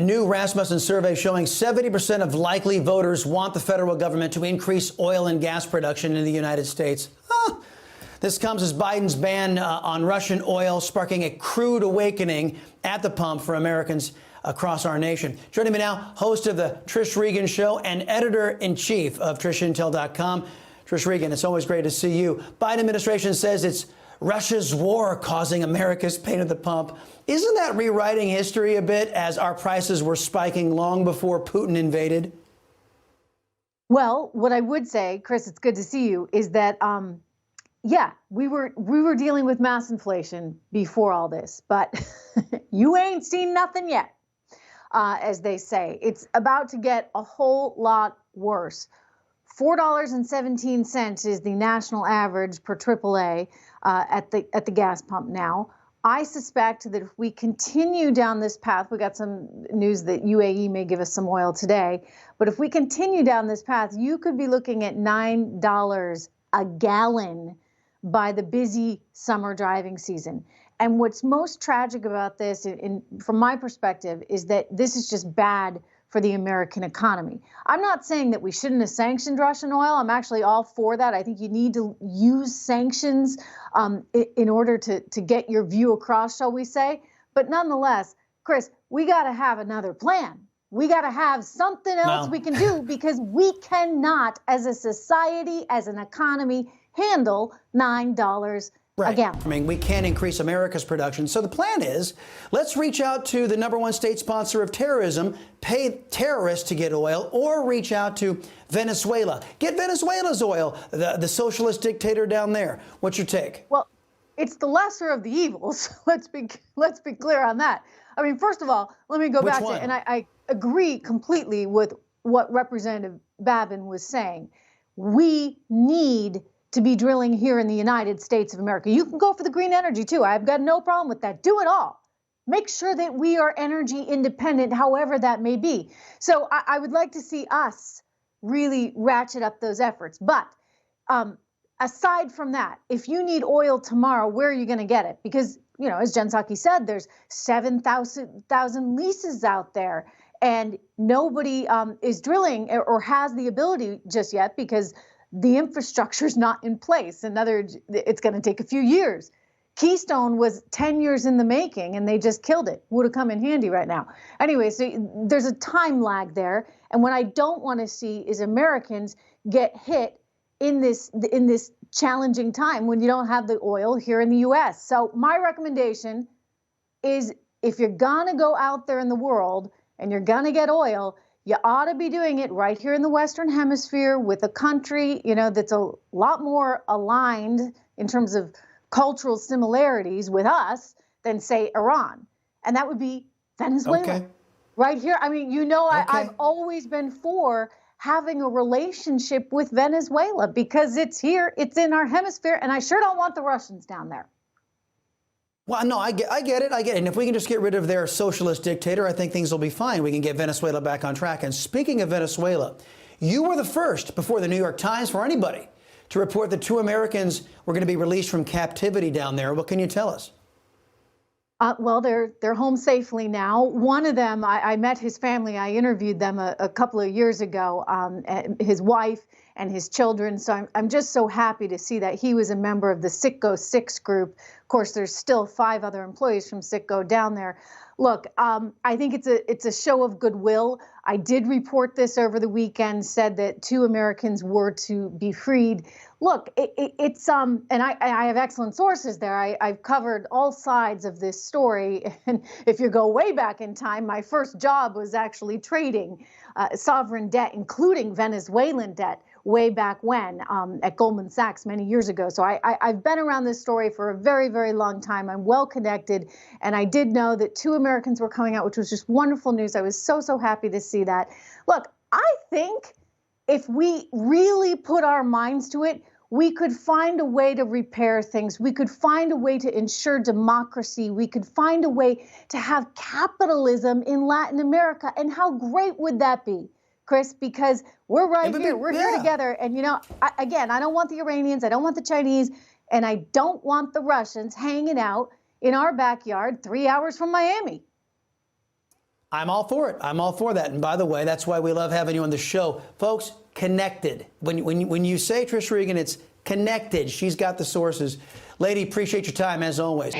new Rasmussen survey showing 70% of likely voters want the federal government to increase oil and gas production in the United States. This comes as Biden's ban on Russian oil sparking a crude awakening at the pump for Americans across our nation. Joining me now, host of the Trish Regan Show and editor-in-chief of TrishIntel.com. Trish Regan, it's always great to see you. Biden administration says it's Russia's war causing America's pain at the pump. Isn't that rewriting history a bit, as our prices were spiking long before Putin invaded? Well, what I would say, Chris, it's good to see you, is that yeah, we were dealing with mass inflation before all this, but you ain't seen nothing yet, as they say. It's about to get a whole lot worse. $4.17 is the national average per AAA at the gas pump now. I suspect that if we continue down this path, we got some news that UAE may give us some oil today, but if we continue down this path, you could be looking at $9 a gallon by the busy summer driving season. And what's most tragic about this, from my perspective, is that this is just bad for the American economy. I'm not saying that we shouldn't have sanctioned Russian oil. I'm actually all for that. I think you need to use sanctions in order to get your view across, shall we say. But nonetheless, Chris, we got to have another plan. We got to have something else we can do, because we cannot, as a society, as an economy, handle $9 a gallon. I mean, we can't increase America's production. So the plan is, let's reach out to the #1 state sponsor of terrorism, pay terrorists to get oil, or reach out to Venezuela. Get Venezuela's oil, the socialist dictator down there. What's your take? Well, it's the lesser of the evils. Let's be clear on that. I mean, first of all, let me go back to, and I agree completely with what Representative Babin was saying. We need to be drilling here in the United States of America. You can go for the green energy too. I've got no problem with that. Do it all. Make sure that we are energy independent, however that may be. So I would like to see us really ratchet up those efforts. But aside from that, if you need oil tomorrow, where are you going to get it? Because, you know, as Jen Psaki said, there's 7,000 leases out there, and nobody is drilling or has the ability just yet because the infrastructure is not in place. In other words, it's going to take a few years. Keystone was 10 years in the making, and they just killed it. Would have come in handy right now. Anyway, so there's a time lag there. And what I don't want to see is Americans get hit in this challenging time when you don't have the oil here in the U.S. So my recommendation is, if you're going to go out there in the world and you're going to get oil, you ought to be doing it right here in the Western Hemisphere with a country, you know, that's a lot more aligned in terms of cultural similarities with us than, say, Iran. And that would be Venezuela. Okay. Right here. I mean, you know, I've always been for having a relationship with Venezuela because it's here, it's in our hemisphere, and I sure don't want the Russians down there. Well, no, I get it. And if we can just get rid of their socialist dictator, I think things will be fine. We can get Venezuela back on track. And speaking of Venezuela, you were the first before the New York Times, for anybody, to report that 2 Americans were going to be released from captivity down there. What can you tell us? Well, they're home safely now. One of them, I met his family. I interviewed them a couple of years ago, his wife and his children. So I'm just so happy to see that he was a member of the Citgo 6 group. Of course, there's still 5 other employees from Citgo down there. Look, I think it's a show of goodwill. I did report this over the weekend, said that 2 Americans were to be freed. Look, it's and I have excellent sources there. I've covered all sides of this story. And if you go way back in time, my first job was actually trading sovereign debt, including Venezuelan debt, way back when at Goldman Sachs many years ago. So I've been around this story for a very, very long time. I'm well connected. And I did know that 2 Americans were coming out, which was just wonderful news. I was so happy to see that. Look, I think if we really put our minds to it, we could find a way to repair things. We could find a way to ensure democracy. We could find a way to have capitalism in Latin America. And how great would that be, Chris? Because we're right here. We're here together. And, you know, again, I don't want the Iranians. I don't want the Chinese. And I don't want the Russians hanging out in our backyard 3 hours from Miami. I'm all for it. I'm all for that. And by the way, that's why we love having you on the show. Folks, connected. When you say Trish Regan, it's connected. She's got the sources. Lady, appreciate your time as always.